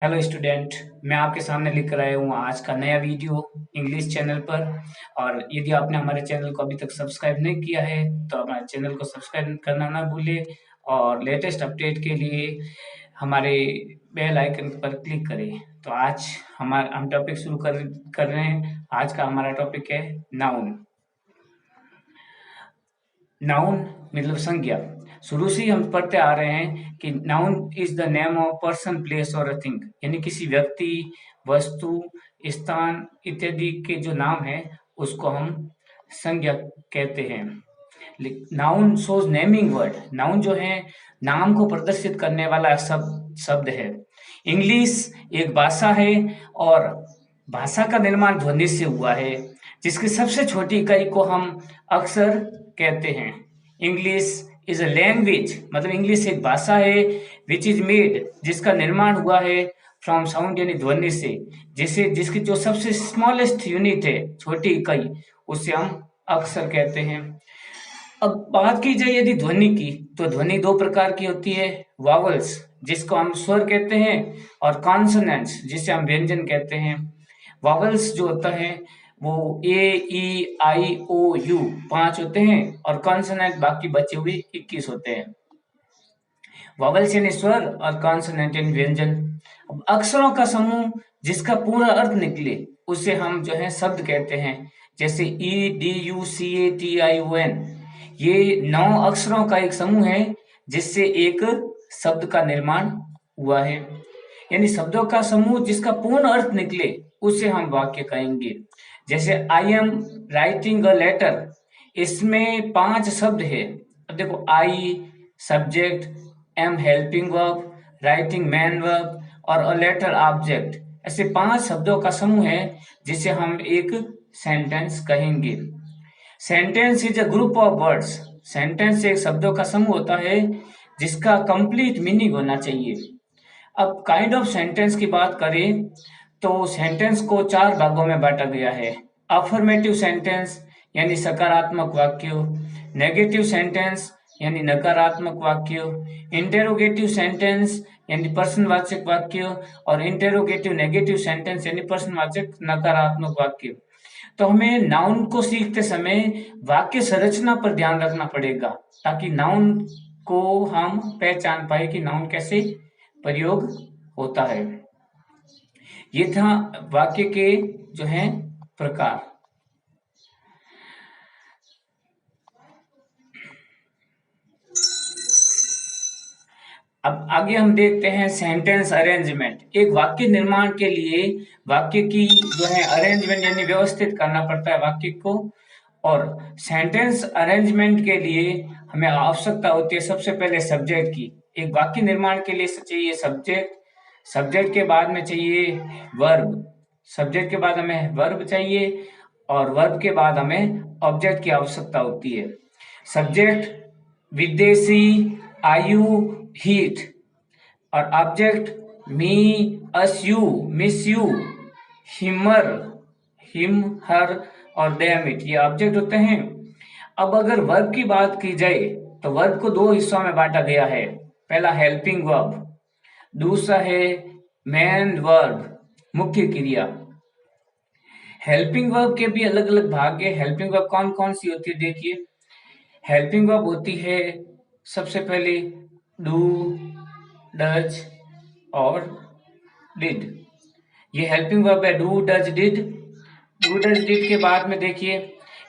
Hello student. मैं आपके सामने लेकर आया हूँ आज का नया वीडियो इंग्लिश चैनल पर। और यदि आपने हमारे चैनल को अभी तक सब्सक्राइब नहीं किया है तो हमारे चैनल को सब्सक्राइब करना ना भूलें और लेटेस्ट अपडेट के लिए हमारे बेल आइकन पर क्लिक करें। तो आज हम टॉपिक शुरू कर रहे हैं। आज का हमारा टॉपिक है नाउन। नाउन मतलब संज्ञा। शुरू से ही हम पढ़ते आ रहे हैं कि noun is the name of person place और अ थिंग, यानी किसी व्यक्ति, वस्तु, स्थान इत्यादि के जो नाम है उसको हम संज्ञा कहते हैं। Noun shows naming word. Noun जो है नाम को प्रदर्शित करने वाला शब्द है। इंग्लिश एक भाषा है और भाषा का निर्माण ध्वनि से हुआ है, जिसकी सबसे छोटी इकाई को हम अक्सर कहते हैं। इंग्लिश इज अ लैंग्वेज, मतलब इंग्लिश एक भाषा है विच इज मेड, जिसका निर्माण हुआ है फ्रॉम साउंड यानी ध्वनि से, जिसे जिसकी जो सबसे स्मॉलेस्ट यूनिट है, छोटी इकाई, उसे हम अक्सर कहते हैं। अब बात की जाए यदि ध्वनि की, तो ध्वनि दो प्रकार की होती है। वावल्स, जिसको हम स्वर कहते हैं, और कॉन्सोनेंट्स, जिसे हम व्यंजन कहते हैं। वावल्स जो होता है वो ए, ई, आई, ओ, यू 5 होते हैं और कॉन्सोनेंट बाकी बचे हुए 21 होते हैं। वावल्स यानी स्वर और कॉन्सोनेंट यानी व्यंजन। अब अक्षरों का समूह जिसका पूरा अर्थ निकले उसे हम जो है शब्द कहते हैं। जैसे E, D, U, C, A, T, I, O, N, ये 9 अक्षरों का एक समूह है जिससे एक शब्द का निर्माण हुआ है। यानी शब्दों का समूह जिसका पूर्ण अर्थ निकले उसे हम वाक्य कहेंगे। जैसे I am writing a letter, इसमें 5 शब्द है। अब देखो, I subject, am helping verb, writing main verb और अ लेटर ऑब्जेक्ट, ऐसे 5 शब्दों का समूह है जिसे हम एक सेंटेंस कहेंगे। Sentence is a group of words. Sentence एक शब्दों का समूह होता है जिसका कंप्लीट मीनिंग होना चाहिए। अब काइंड ऑफ सेंटेंस की बात करें तो सेंटेंस को 4 भागों में बांटा गया है। अफर्मेटिव सेंटेंस यानी सकारात्मक वाक्य, नेगेटिव सेंटेंस यानी नकारात्मक वाक्य, इंटेरोगेटिव सेंटेंस यानी प्रश्नवाचक वाक्य, और इंटेरोगेटिव नेगेटिव सेंटेंस यानी प्रश्नवाचक नकारात्मक वाक्य। तो हमें नाउन को सीखते समय वाक्य संरचना पर ध्यान रखना पड़ेगा, ताकि नाउन को हम पहचान पाए कि नाउन कैसे प्रयोग होता है। ये था वाक्य के जो है प्रकार। अब आगे हम देखते हैं सेंटेंस अरेंजमेंट। एक वाक्य निर्माण के लिए वाक्य की जो है अरेंजमेंट यानी व्यवस्थित करना पड़ता है वाक्य को। और सेंटेंस अरेंजमेंट के लिए हमें आवश्यकता होती है सबसे पहले सब्जेक्ट की। एक वाक्य निर्माण के लिए चाहिए सब्जेक्ट, सब्जेक्ट के बाद में चाहिए वर्ब, सब्जेक्ट के बाद हमें वर्ब चाहिए और वर्ब के बाद हमें ऑब्जेक्ट की आवश्यकता होती है। सब्जेक्ट विदेशी, आयु, हीट, और object me, us, you, miss you, him her, him, her और देमिट, ये ऑब्जेक्ट होते हैं। अब अगर वर्ब की बात की जाए तो वर्ब को 2 हिस्सों में बांटा गया है। पहला हेल्पिंग वर्ब, दूसरा है मेन वर्ब, मुख्य क्रिया। हेल्पिंग वर्ब के भी अलग अलग भाग है। हेल्पिंग वर्ब कौन कौन सी होती है देखिए। हेल्पिंग वर्ब होती है सबसे पहले डू, डज और डिड। ये हेल्पिंग वर्ब है do, does, did. Do, does, did के बाद में देखिए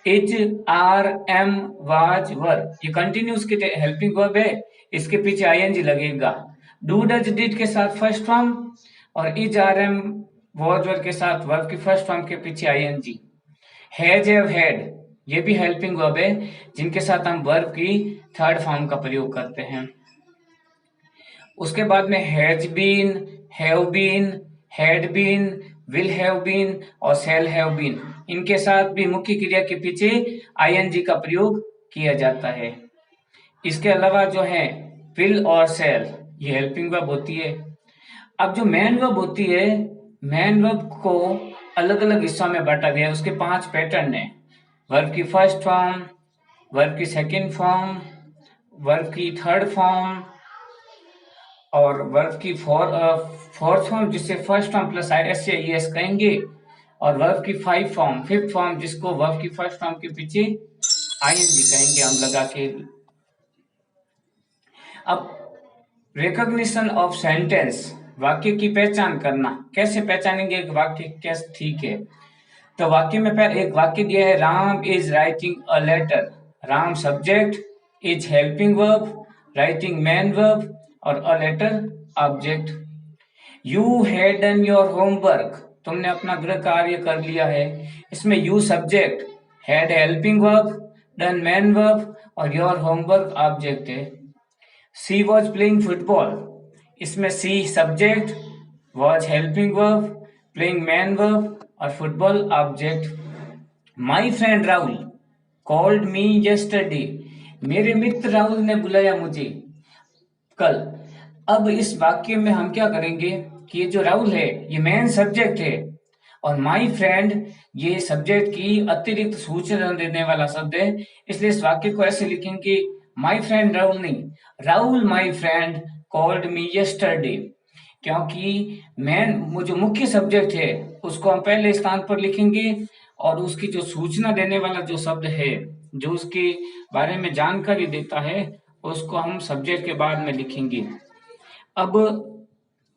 इज, आर, एम, वाज, वर, ये कंटिन्यूस के हेल्पिंग वर्ब है, इसके पीछे आईएनजी लगेगा। डू, डज, डिड के साथ फर्स्ट फॉर्म और इज, आर, एम, वाज, वर के साथ वर्ब की फर्स्ट फॉर्म के पीछे आईएनजी। हैज, हैव, हैड, ये भी हेल्पिंग वर्ब है जिनके साथ हम वर्ब की थर्ड फॉर्म का प्रयोग करते हैं। उसके बाद में has been, have been, had been, will have been और शैल हैव बीन, इनके साथ भी मुख्य क्रिया के पीछे आईएनजी का प्रयोग किया जाता है। इसके अलावा जो है विल और शैल, ये हेल्पिंग वर्ब होती है। अब जो मैन वर्ब होती है, मैन वर्ब को अलग अलग हिस्सों में बांटा गया है। उसके 5 पैटर्न है। वर्ब की फर्स्ट फॉर्म, वर्ब की सेकंड फॉर्म, वर्ब की थर्ड फॉर्म और वर्ब की फोर्थ फॉर्म जिसे फर्स्ट फॉर्म प्लस एस या ईएस कहेंगे, और वर्ब की फिफ्थ फॉर्म जिसको वर्ब की फर्स्ट फॉर्म के पीछे आईएनजी कहेंगे हम लगा के। अब रिकॉग्निशन ऑफ सेंटेंस, वाक्य की पहचान करना, कैसे पहचानेंगे एक वाक्य कैसे ठीक है। तो वाक्य में पहले एक वाक्य दिया है, Ram is writing a letter. Ram subject, is helping verb, writing main verb और a letter object. You had done your homework, तुमने अपना गृह कार्य कर लिया है। इसमें you subject, had helping verb, done main verb और योर होमवर्क ऑब्जेक्ट है। सी वॉज प्लेइंग फुटबॉल, इसमें she subject, was helping verb, playing main verb और football object. My friend Rahul called me yesterday, मेरे मित्र राहुल ने बुलाया मुझे कल। अब इस वाक्य में हम क्या करेंगे कि ये जो राहुल है ये मेन सब्जेक्ट है और माई फ्रेंड ये सब्जेक्ट की अतिरिक्त सूचना देने वाला शब्द है, इसलिए इस वाक्य को ऐसे लिखेंगे, माई फ्रेंड राहुल नहीं, Rahul my friend called me yesterday. क्योंकि मेन जो मुख्य सब्जेक्ट है उसको हम पहले स्थान पर लिखेंगे और उसकी जो सूचना देने वाला जो शब्द है जो उसके बारे में जानकारी देता है उसको हम सब्जेक्ट के बाद में लिखेंगे। अब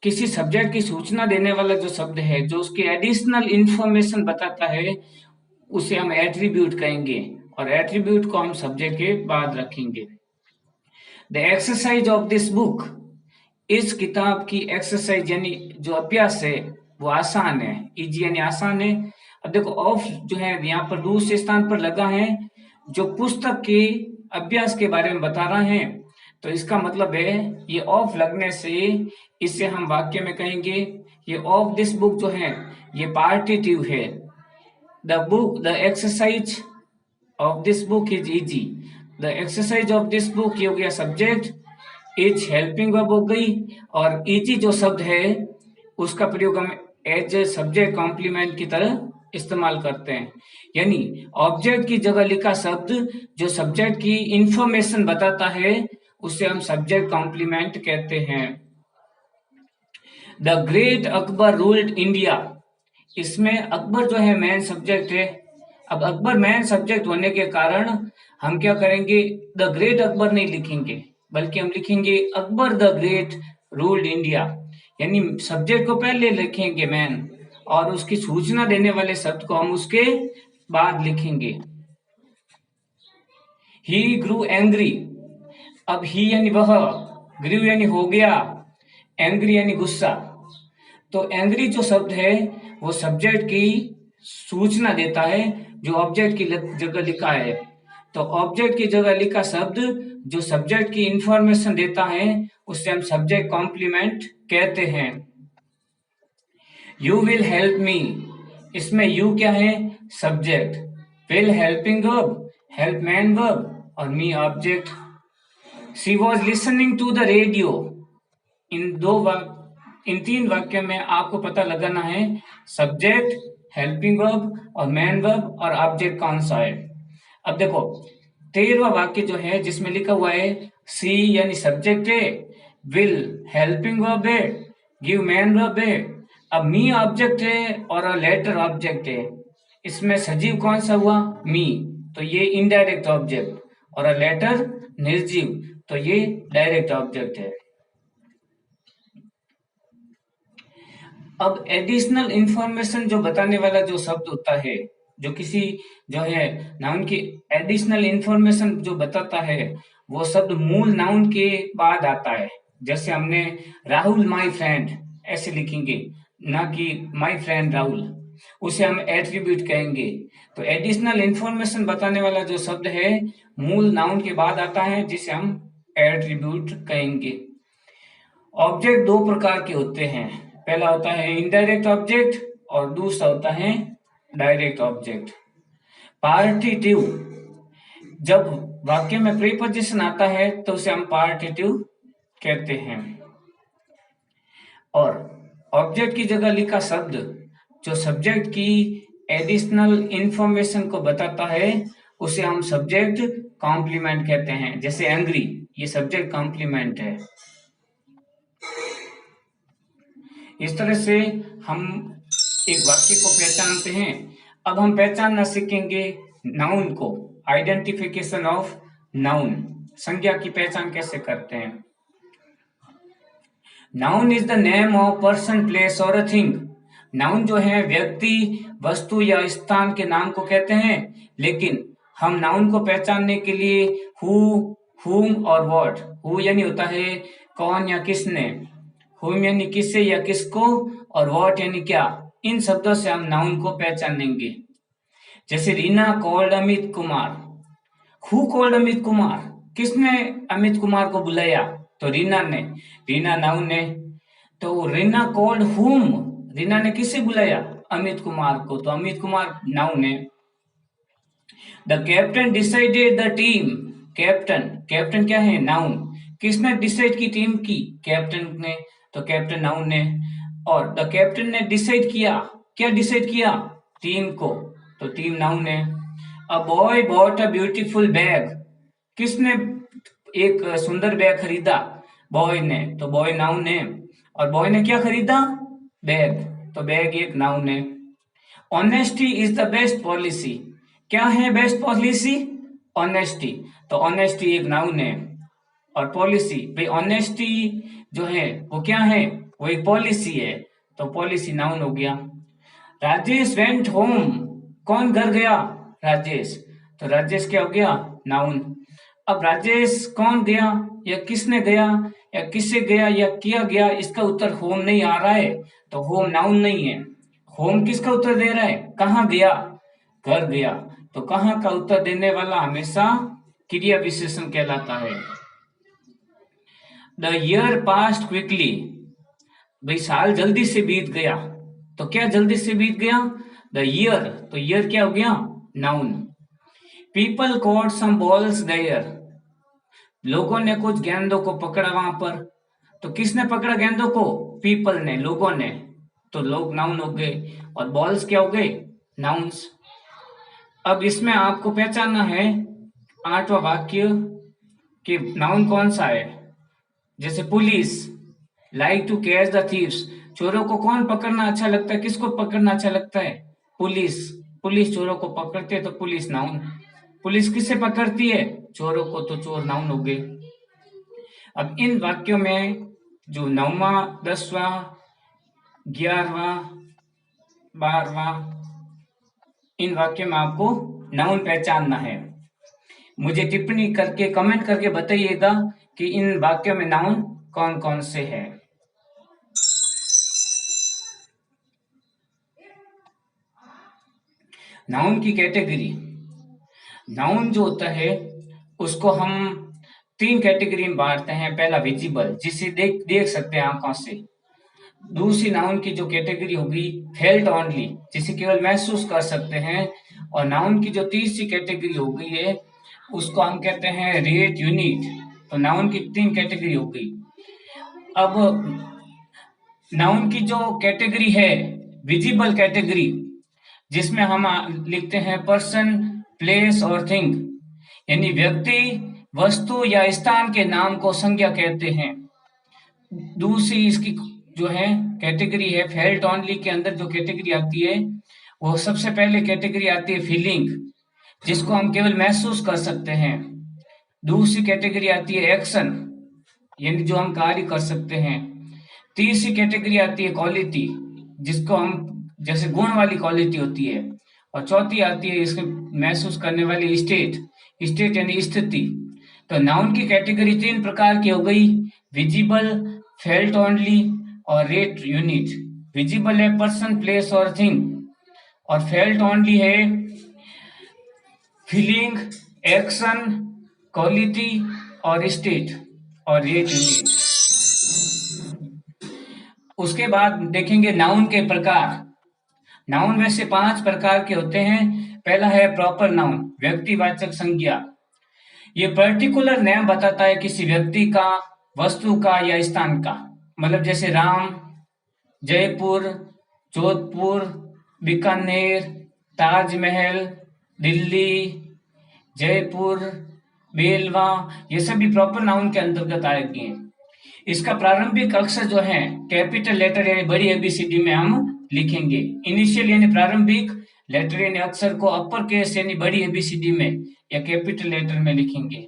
किसी सब्जेक्ट की सूचना देने वाला जो शब्द है जो उसकी एडिशनल इंफॉर्मेशन बताता है उसे हम एट्रीब्यूट कहेंगे और एट्रीब्यूट को हम सब्जेक्ट के बाद रखेंगे। The exercise of this book, इस किताब की एक्सरसाइज यानी जो अभ्यास है वो आसान है, इजी यानी आसान है। अब देखो ऑफ जो है यहाँ पर दूसरे स्थान पर लगा है जो पुस्तक के अभ्यास के बारे में बता रहा है, तो इसका मतलब है ये ऑफ लगने से इसे हम वाक्य में कहेंगे ये ऑफ दिस बुक जो है ये पार्टिटिव है। The exercise of this book is easy, the exercise of this book ये हो गया सब्जेक्ट, इज हेल्पिंग वर्ब हो गई और इजी जो शब्द है उसका प्रयोग हम एज ए सब्जेक्ट कॉम्प्लीमेंट की तरह इस्तेमाल करते हैं। यानी ऑब्जेक्ट की जगह लिखा शब्द जो सब्जेक्ट की इंफॉर्मेशन बताता है उसे हम सब्जेक्ट कॉम्प्लीमेंट कहते हैं। The great Akbar ruled India, इसमें अकबर जो है मेन सब्जेक्ट है। अब अकबर मेन सब्जेक्ट होने के कारण हम क्या करेंगे, द ग्रेट अकबर नहीं लिखेंगे बल्कि हम लिखेंगे Akbar the great ruled India, यानी सब्जेक्ट को पहले लिखेंगे मैन और उसकी सूचना देने वाले शब्द को हम उसके बाद लिखेंगे। ही ग्रू एंग्री, अब ही यानी वह, ग्रू यानी हो गया, एंग्री यानी गुस्सा। तो एंग्री जो शब्द है वो सब्जेक्ट की सूचना देता है जो ऑब्जेक्ट की जगह लिखा है। तो ऑब्जेक्ट की जगह लिखा शब्द जो सब्जेक्ट की इंफॉर्मेशन देता है उससे हम सब्जेक्ट कॉम्प्लीमेंट कहते हैं। यू विल हेल्प मी, इसमें यू क्या है subject, will helping verb, help main verb और me object. She was listening to the radio, इन तीन वाक्य में आपको पता लगाना है सब्जेक्ट, हेल्पिंग वर्ब और मैन वर्ब और ऑब्जेक्ट कौन सा है। अब देखो 13वां वाक्य जो है जिसमें लिखा हुआ है सी यानी सब्जेक्ट है, विल हेल्पिंग वर्ब है, गिव मैन वर्ब है, अब मी ऑब्जेक्ट है और लेटर ऑब्जेक्ट है। इसमें सजीव कौन सा हुआ मी, तो ये इनडायरेक्ट ऑब्जेक्ट और लेटर निर्जीव तो ये डायरेक्ट ऑब्जेक्ट है। अब एडिशनल इंफॉर्मेशन जो बताने वाला जो शब्द होता है जो किसी जो है नाउन की एडिशनल इंफॉर्मेशन जो बताता है वो शब्द मूल नाउन के बाद आता है। जैसे हमने राहुल माय फ्रेंड ऐसे लिखेंगे ना कि माय फ्रेंड राहुल, उसे हम एट्रीब्यूट कहेंगे। तो एडिशनल इंफॉर्मेशन बताने वाला जो शब्द है मूल नाउन के बाद आता है जिसे हम एट्रीब्यूट कहेंगे। ऑब्जेक्ट दो प्रकार के होते हैं, पहला होता है इनडायरेक्ट ऑब्जेक्ट और दूसरा होता है डायरेक्ट ऑब्जेक्ट। पार्टिटिव, जब वाक्य में प्रीपोजिशन आता है तो उसे हम पार्टिटिव कहते हैं। और ऑब्जेक्ट की जगह लिखा शब्द जो सब्जेक्ट की एडिशनल इंफॉर्मेशन को बताता है उसे हम सब्जेक्ट कॉम्प्लीमेंट कहते हैं। जैसे एंग्री ये सब्जेक्ट कॉम्प्लीमेंट है। इस तरह से हम एक वाक्य को पहचानते हैं। अब हम पहचानना सीखेंगे नाउन को, आइडेंटिफिकेशन ऑफ नाउन, संज्ञा की पहचान कैसे करते हैं। Noun is the name of person, place और अ थिंग। नाउन जो है व्यक्ति, वस्तु या स्थान के नाम को कहते हैं, लेकिन हम नाउन को पहचानने के लिए हु, हुम और व्हाट, हु यानी होता है कौन या किसने, हुम यानी किससे या किसको, और व्हाट यानी क्या, इन शब्दों से हम नाउन को पहचानेंगे। जैसे Reena called Amit Kumar, who called Amit Kumar, किसने अमित कुमार को बुलाया, तो रीना ने, रीना नाउन है। तो रीना कॉल्ड हुम, रीना ने किसे बुलाया, अमित कुमार को, तो अमित कुमार नाउन है। The captain decided the team, captain, captain क्या है, नाउन, किसने डिसाइड की टीम की, कैप्टन ने, तो कैप्टन नाउन है। और द कैप्टन ने डिसाइड किया, क्या डिसाइड किया, टीम को, तो टीम नाउन है। A boy bought a beautiful bag, किसने एक सुंदर बैग खरीदा, बॉय ने, तो बॉय नाउन है। और बॉय ने क्या खरीदा, बैग, तो बैग एक नाउन है। Honesty is the best policy, क्या है बेस्ट पॉलिसी, ऑनेस्टी, तो ऑनेस्टी एक नाउन है। और पॉलिसी, भाई ऑनेस्टी जो है वो क्या है, वो एक पॉलिसी है, तो पॉलिसी नाउन हो गया। राजेश वेंट होम, कौन घर गया, राजेश, तो राजेश क्या हो गया, नाउन। अब राजेश कौन गया या किसने गया या किससे गया या किया गया, इसका उत्तर होम नहीं आ रहा है, तो होम नाउन नहीं है। होम किसका उत्तर दे रहा है, कहाँ गया, घर गया, तो कहाँ का उत्तर देने वाला हमेशा क्रिया विशेषण कहलाता है। द ईयर पास्ट क्विकली, भाई साल जल्दी से बीत गया, तो क्या जल्दी से बीत गया, द ईयर, तो ईयर क्या हो गया, noun. People caught some balls there, लोगों ने कुछ गेंदों को पकड़ा वहां पर, तो किसने पकड़ा गेंदों को, पीपल ने, लोगों ने, तो लोग नाउन हो गए, और बॉल्स क्या हो गए, नाउन्स। अब इसमें आपको पहचानना है आठवां वाक्य कि नाउन कौन सा है। जैसे police like to catch the thieves, चोरों को कौन पकड़ना अच्छा लगता है, किसको पकड़ना अच्छा लगता है, पुलिस, पुलिस चोरों को पकड़ती है, तो पुलिस नाउन। पुलिस किसे पकड़ती है, चोरों को, तो चोर नाउन हो गए। अब इन वाक्यों में जो 9वां 10वां 11वां 12वां, इन वाक्यों में आपको नाउन पहचानना है। मुझे टिप्पणी करके, कमेंट करके बताइएगा कि इन वाक्यों में नाउन कौन कौन से हैं। नाउन की कैटेगरी, नाउन जो होता है उसको हम 3 कैटेगरी में बांटते हैं। पहला विजिबल, जिसे देख सकते हैं आंखों से। दूसरी नाउन की जो कैटेगरी होगी फेल्ट ओनली, जिसे केवल महसूस कर सकते हैं। और नाउन की जो तीसरी कैटेगरी हो गई है उसको हम कहते हैं रेट यूनिट। तो नाउन की 3 कैटेगरी हो गई। अब नाउन की जो कैटेगरी है विजिबल कैटेगरी, जिसमें हम लिखते हैं पर्सन, प्लेस और थिंग, यानी व्यक्ति, वस्तु या स्थान के नाम को संज्ञा कहते हैं। दूसरी इसकी जो है कैटेगरी है फेल्ट ओनली, के अंदर जो कैटेगरी आती है वो सबसे पहले कैटेगरी आती है फीलिंग, जिसको हम केवल महसूस कर सकते हैं। दूसरी कैटेगरी आती है एक्शन, यानी जो हम कार्य कर सकते हैं। तीसरी कैटेगरी आती है क्वालिटी, जिसको हम जैसे गुण वाली क्वालिटी होती है। और चौथी आती है इसके महसूस करने वाली स्टेट, स्टेट यानी स्थिति। तो नाउन की कैटेगरी 3 प्रकार की हो गई, विजिबल, फेल्ट ओनली और रेट यूनिट। विजिबल है पर्सन, प्लेस और थिंग, और फेल्ट ओनली है फीलिंग, एक्शन, क्वालिटी और स्टेट और रेट यूनिट। उसके बाद देखेंगे नाउन के प्रकार। नाउन वैसे 5 प्रकार के होते हैं। पहला है प्रॉपर नाउन, व्यक्तिवाचक संज्ञा। ये पर्टिकुलर नेम बताता है किसी व्यक्ति का, वस्तु का या स्थान का। मतलब जैसे राम, जयपुर, जोधपुर, बीकानेर, ताजमहल, दिल्ली, जयपुर, बेलवा, ये सभी प्रॉपर नाउन के अंतर्गत आएंगे। इसका प्रारंभिक अक्षर जो है कैपिटल लेटर यानी बड़ी एबीसीडी में हम लिखेंगे। इनिशियल यानी प्रारंभिक लेटर यानी अक्षर को अपर केस यानी बड़ी एबीसीडी में या कैपिटल लेटर में लिखेंगे।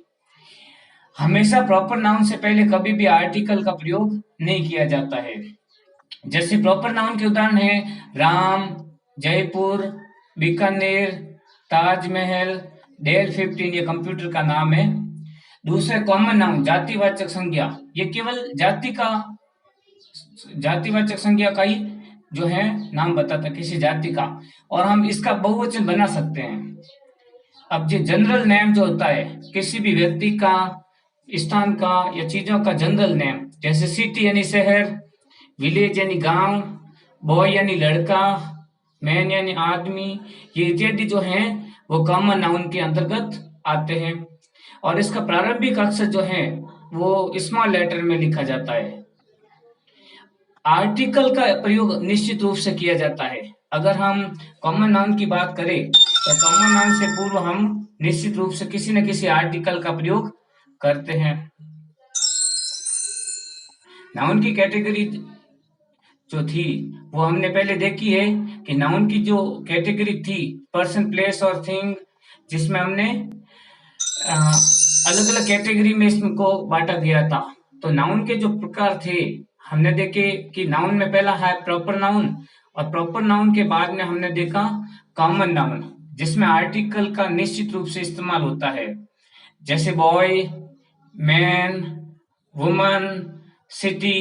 हमेशा प्रॉपर नाउन से पहले कभी भी आर्टिकल का प्रयोग नहीं किया जाता है। जैसे प्रॉपर नाउन के उदाहरण है राम, जयपुर, बीकानेर, ताजमहल, डेल 15 ये कंप्यूटर का नाम है। दूसरा कॉमन नाउन जातिवाचक संज्ञा, ये केवल जातिवाचक संज्ञा का ही जो है नाम बताता किसी जाति का, और हम इसका बहुवचन बना सकते हैं। अब जो जनरल नेम जो होता है किसी भी व्यक्ति का, स्थान का या चीजों का जनरल नेम, जैसे सिटी यानी शहर, विलेज यानी गांव, बॉय यानी लड़का, मैन यानी आदमी, ये इत्यादि जो है वो कॉमन नाउन के अंतर्गत आते हैं। और इसका प्रारंभिक अक्षर जो है वो स्मॉल लेटर में लिखा जाता है। आर्टिकल का प्रयोग निश्चित रूप से किया जाता है। अगर हम कॉमन नाउन की बात करें तो कॉमन नाउन से पूर्व हम निश्चित रूप से किसी न किसी आर्टिकल का प्रयोग करते हैं। नाउन की कैटेगरी जो थी वो हमने पहले देखी है कि नाउन की जो कैटेगरी थी पर्सन, प्लेस और थिंग, जिसमें हमने अलग अलग कैटेगरी में इसको बांटा गया था। तो नाउन के जो प्रकार थे हमने देखे कि नाउन में पहला है प्रॉपर नाउन, और प्रॉपर नाउन के बाद में हमने देखा कॉमन नाउन, जिसमें आर्टिकल का निश्चित रूप से इस्तेमाल होता है। जैसे boy, man, woman, city,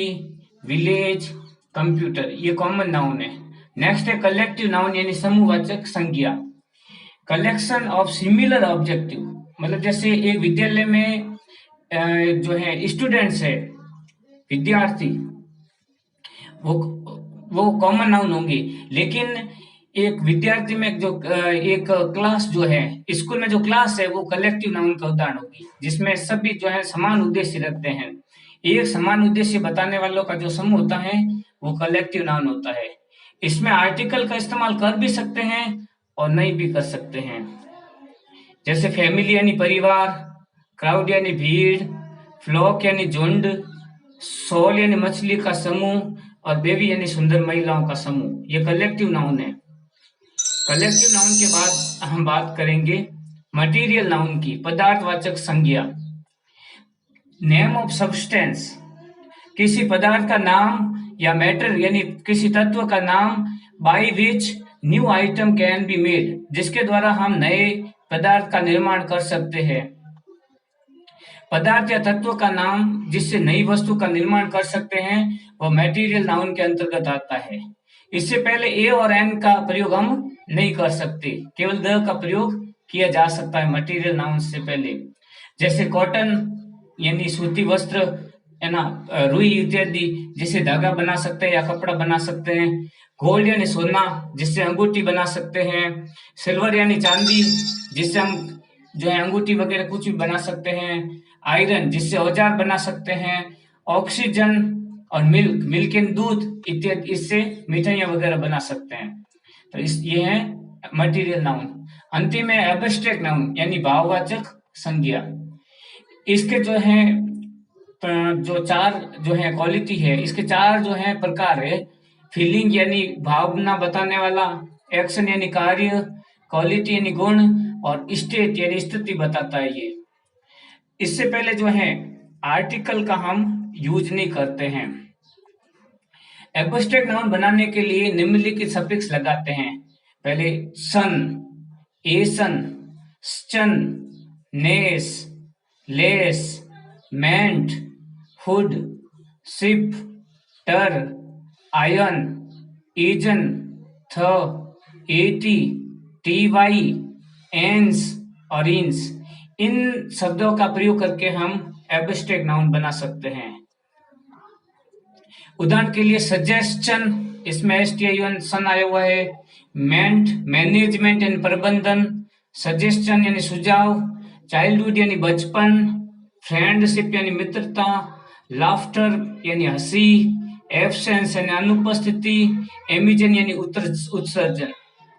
village, computer, ये कॉमन नाउन है। नेक्स्ट है कलेक्टिव नाउन यानी समूहवाचक संज्ञा। कलेक्शन ऑफ सिमिलर ऑब्जेक्टिव, मतलब जैसे एक विद्यालय में जो है स्टूडेंट्स है, विद्यार्थी, वो कॉमन नाउन होंगे। लेकिन एक विद्यार्थी में जो एक क्लास जो है, स्कूल में जो क्लास है वो कलेक्टिव नाउन का उदाहरण होगी, जिसमें सभी जो है समान उद्देश्य रखते हैं। एक समान उद्देश्य बताने वालों का जो समूह होता है वो कलेक्टिव नाउन होता है। इसमें आर्टिकल का इस्तेमाल कर भी सकते हैं और नहीं भी कर सकते हैं। जैसे फैमिली यानी परिवार, क्राउड यानी भीड़, फ्लॉक यानी झुंड, सोल यानी मछली का समूह, और बेबी यानी सुंदर महिलाओं का समूह, ये कलेक्टिव नाउन है। कलेक्टिव नाउन के बाद हम बात करेंगे मटेरियल नाउन की, पदार्थवाचक संज्ञा। नेम ऑफ सब्सटेंस, किसी पदार्थ का नाम या मैटर यानी किसी तत्व का नाम, by which new item can be made, जिसके द्वारा हम नए पदार्थ का निर्माण कर सकते हैं। पदार्थ या तत्व का नाम जिससे नई वस्तु का निर्माण कर सकते हैं वह मटेरियल नाउन के अंतर्गत आता है। इससे पहले ए और एन का प्रयोग हम नहीं कर सकते, केवल द का प्रयोग किया जा सकता है मटेरियल नाउन से पहले। जैसे कॉटन यानी सूती वस्त्र है ना, रुई इत्यादि जिससे धागा बना सकते हैं या कपड़ा बना सकते हैं। गोल्ड यानी सोना जिससे अंगूठी बना सकते हैं। सिल्वर यानी चांदी जिससे हम जो है अंगूठी वगैरह कुछ भी बना सकते हैं। आयरन जिससे औजार बना सकते हैं। ऑक्सीजन और मिल्क एंड दूध इत्यादि इससे मिठाइयां वगैरह बना सकते हैं। तो ये है मटेरियल नाउन। अंतिम है एब्स्ट्रैक्ट नाउन यानी भाववाचक संज्ञा। इसके जो है जो चार जो है क्वालिटी है, इसके चार जो है प्रकार है। फीलिंग यानी भावना बताने वाला, एक्शन यानी कार्य, क्वालिटी यानी गुण, और स्टेट यानी स्थिति बताता है ये। इससे पहले जो है आर्टिकल का हम यूज नहीं करते हैं। एब्स्ट्रैक्ट नाउन बनाने के लिए निम्नलिखित सफिक्स लगाते हैं। पहले सन, एसन, स्चन, नेस, लेस, मेंट, हुड, शिप, टर, आयन, इजन, थ, एटी, टीवाई, एंस और इंस, इन शब्दों का प्रयोग करके हम एब्स्ट्रैक्ट नाउन बना सकते हैं। उदाहरण के लिए सजेस्टन, इसमें STION सन आया हुआ है। मेंट मैनेजमेंट यानी प्रबंधन, सजेस्टन यानी सुझाव, चाइल्डहुड यानी बचपन, फ्रेंडशिप यानी मित्रता, लाफ्टर यानी हंसी, एब्सेंस यानी अनुपस्थिति, एमिजन यानी उत्सर्जन।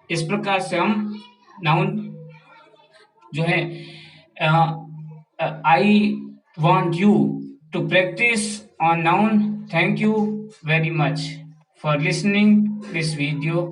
इस प्रकार से हम नाउन जो है I want you to practise On noun, thank you very much for listening this video.